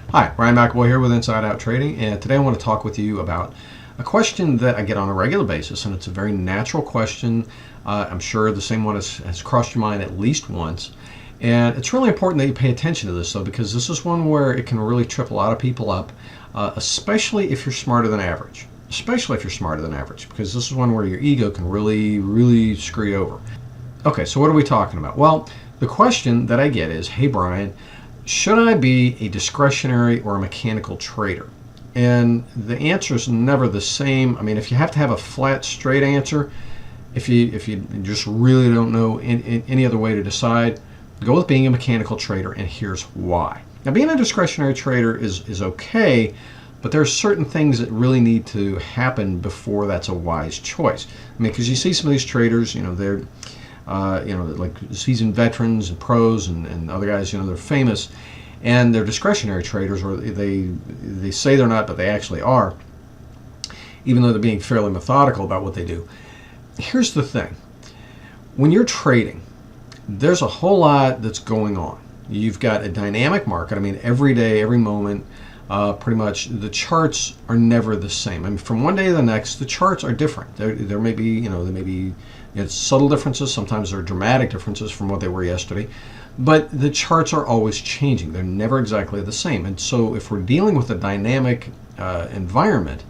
Hi, Ryan McAvoy here with Inside Out Trading, and today I want to talk with you about a question that I get on a regular basis, and it's a very natural question. I'm sure the same one has crossed your mind at least once, and it's really important that you pay attention to this, though, because this is one where it can really trip a lot of people up, especially if you're smarter than average. Especially if you're smarter than average, because this is one where your ego can really screw you over. Okay, so what are we talking about? Well, the question that I get is, hey Brian, should I be a discretionary or a mechanical trader? And the answer is never the same. I mean, if you have to have a flat, straight answer, if you just really don't know any other way to decide, go with being a mechanical trader, and here's why. Now, being a discretionary trader is okay, but there are certain things that really need to happen before that's a wise choice. I mean, because you see some of these traders, they're like seasoned veterans and pros and other guys, they're famous, and they're discretionary traders, or they say they're not, but they actually are, even though they're being fairly methodical about what they do. Here's the thing. When you're trading, there's a whole lot that's going on. You've got a dynamic market. I mean, every day, every moment, pretty much the charts are never the same. I mean, from one day to the next, the charts are different. There may be subtle differences. Sometimes there are dramatic differences from what they were yesterday, but the charts are always changing. They're never exactly the same. And so if we're dealing with a dynamic environment,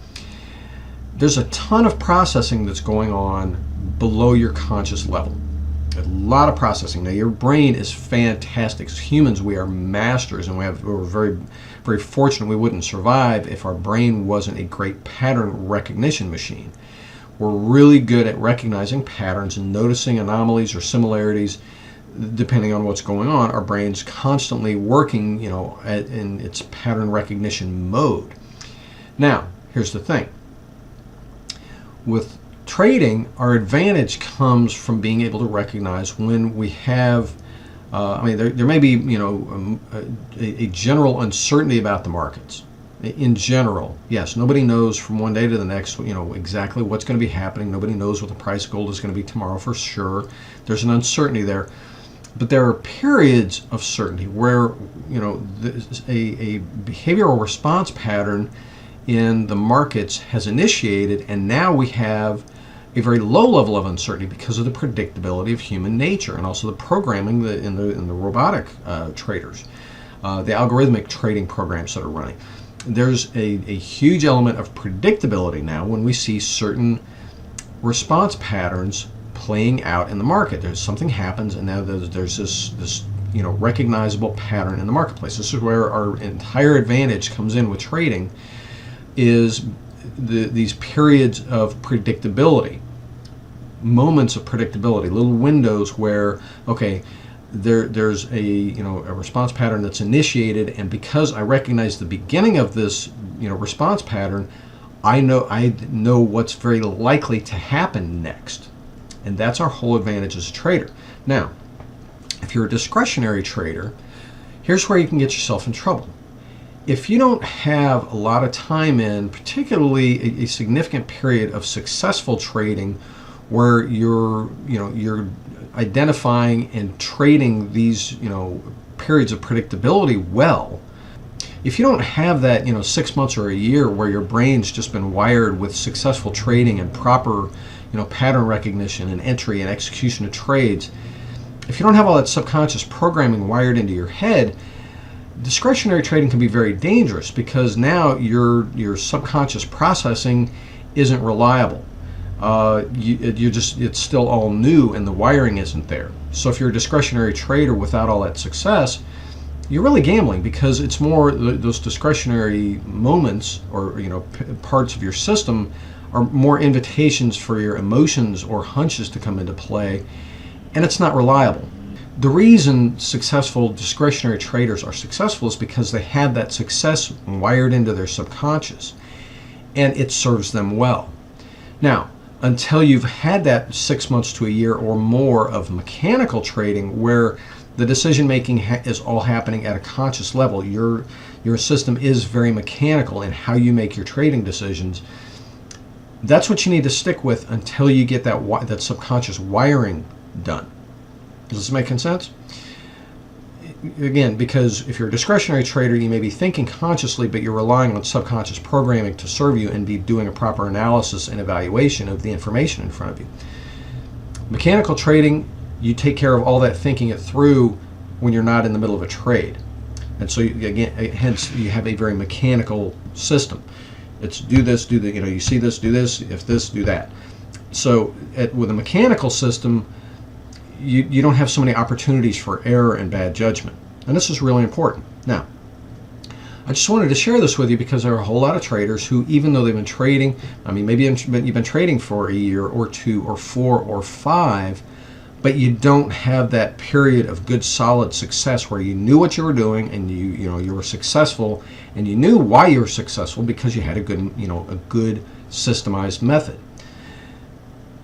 there's a ton of processing that's going on below your conscious level. A lot of processing. Now, your brain is fantastic. As humans, we are masters, and we're very fortunate we wouldn't survive if our brain wasn't a great pattern recognition machine. We're really good at recognizing patterns and noticing anomalies or similarities depending on what's going on. Our brain's constantly working, in its pattern recognition mode. Now, here's the thing. With trading, our advantage comes from being able to recognize when we have, there may be, a general uncertainty about the markets. In general, yes, nobody knows from one day to the next, exactly what's going to be happening. Nobody knows what the price of gold is going to be tomorrow for sure. There's an uncertainty there. But there are periods of certainty where, a behavioral response pattern in the markets has initiated, and now we have a very low level of uncertainty because of the predictability of human nature, and also the programming in the robotic traders, the algorithmic trading programs that are running. There's a huge element of predictability now when we see certain response patterns playing out in the market. There's something happens, and now there's this recognizable pattern in the marketplace. This is where our entire advantage comes in with trading, is these periods of predictability, moments of predictability, little windows where, okay, there's a response pattern that's initiated, and because I recognize the beginning of this response pattern, I know what's very likely to happen next, and that's our whole advantage as a trader. Now, if you're a discretionary trader, here's where you can get yourself in trouble. If you don't have a lot of time in, particularly a significant period of successful trading, where you're identifying and trading these periods of predictability well, if you don't have that 6 months or a year where your brain's just been wired with successful trading and proper pattern recognition and entry and execution of trades, if you don't have all that subconscious programming wired into your head, discretionary trading can be very dangerous, because now your subconscious processing isn't reliable. It's still all new, and the wiring isn't there. So if you're a discretionary trader without all that success, you're really gambling, because it's more those discretionary moments or parts of your system are more invitations for your emotions or hunches to come into play, and it's not reliable. The reason successful discretionary traders are successful is because they have that success wired into their subconscious, and it serves them well. Now, until you've had that 6 months to a year or more of mechanical trading, where the decision making is all happening at a conscious level, your system is very mechanical in how you make your trading decisions, that's what you need to stick with until you get that subconscious wiring done. Is this making sense? again, because if you're a discretionary trader, you may be thinking consciously, but you're relying on subconscious programming to serve you and be doing a proper analysis and evaluation of the information in front of you. Mechanical trading, you take care of all that thinking it through when you're not in the middle of a trade. And so, hence, you have a very mechanical system. It's do this, do that, you see this, do this, if this, do that. So with a mechanical system, you don't have so many opportunities for error and bad judgment. And this is really important. Now, I just wanted to share this with you because there are a whole lot of traders who, even though they've been trading, maybe you've been trading for a year or 2 or 4 or 5, but you don't have that period of good solid success where you knew what you were doing and you were successful, and you knew why you were successful because you had a good systemized method.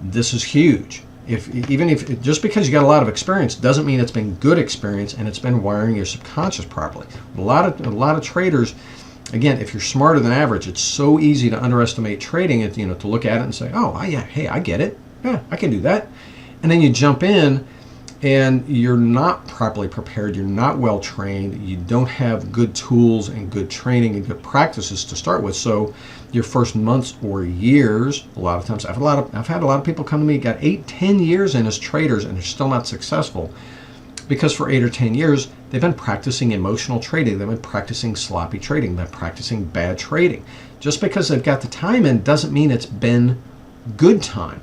This is huge. Even if just because you got a lot of experience doesn't mean it's been good experience and it's been wiring your subconscious properly. A lot of traders, again, if you're smarter than average, it's so easy to underestimate trading. To look at it and say, oh yeah, hey, I get it. Yeah, I can do that. And then you jump in and you're not properly prepared. You're not well trained. You don't have good tools and good training and good practices to start with. So your first months or years, a lot of times, I've had a lot of people come to me, got 8-10 years in as traders, and they're still not successful because for 8 or 10 years they've been practicing emotional trading. They've been practicing sloppy trading. They've been practicing bad trading. Just because they've got the time in doesn't mean it's been good time.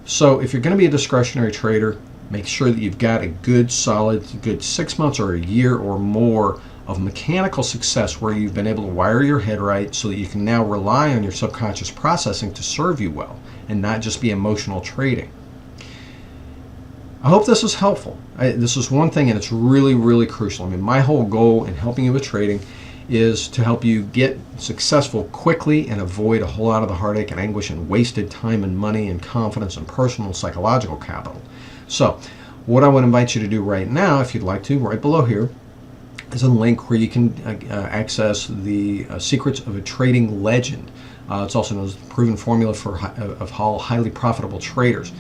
So if you're going to be a discretionary trader, make sure that you've got a good 6 months or a year or more of mechanical success where you've been able to wire your head right so that you can now rely on your subconscious processing to serve you well and not just be emotional trading. I hope this is helpful. This is one thing, and it's really, really crucial. My whole goal in helping you with trading is to help you get successful quickly and avoid a whole lot of the heartache and anguish and wasted time and money and confidence and personal and psychological capital. So what I would invite you to do right now, if you'd like to, right below here, is a link where you can access the Secrets of a Trading Legend. It's also known as the Proven Formula of Highly Profitable Traders.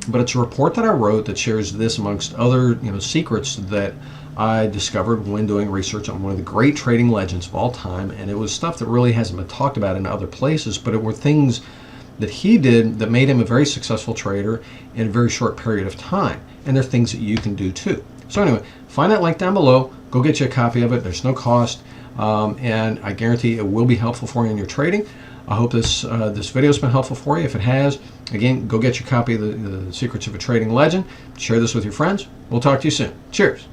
But it's a report that I wrote that shares this amongst other secrets that I discovered when doing research on one of the great trading legends of all time. And it was stuff that really hasn't been talked about in other places, but it were things that he did that made him a very successful trader in a very short period of time. And they're things that you can do too. So anyway, find that link down below. Go get you a copy of it. There's no cost. And I guarantee it will be helpful for you in your trading. I hope this video has been helpful for you. If it has, again, go get your copy of the Secrets of a Trading Legend. Share this with your friends. We'll talk to you soon. Cheers.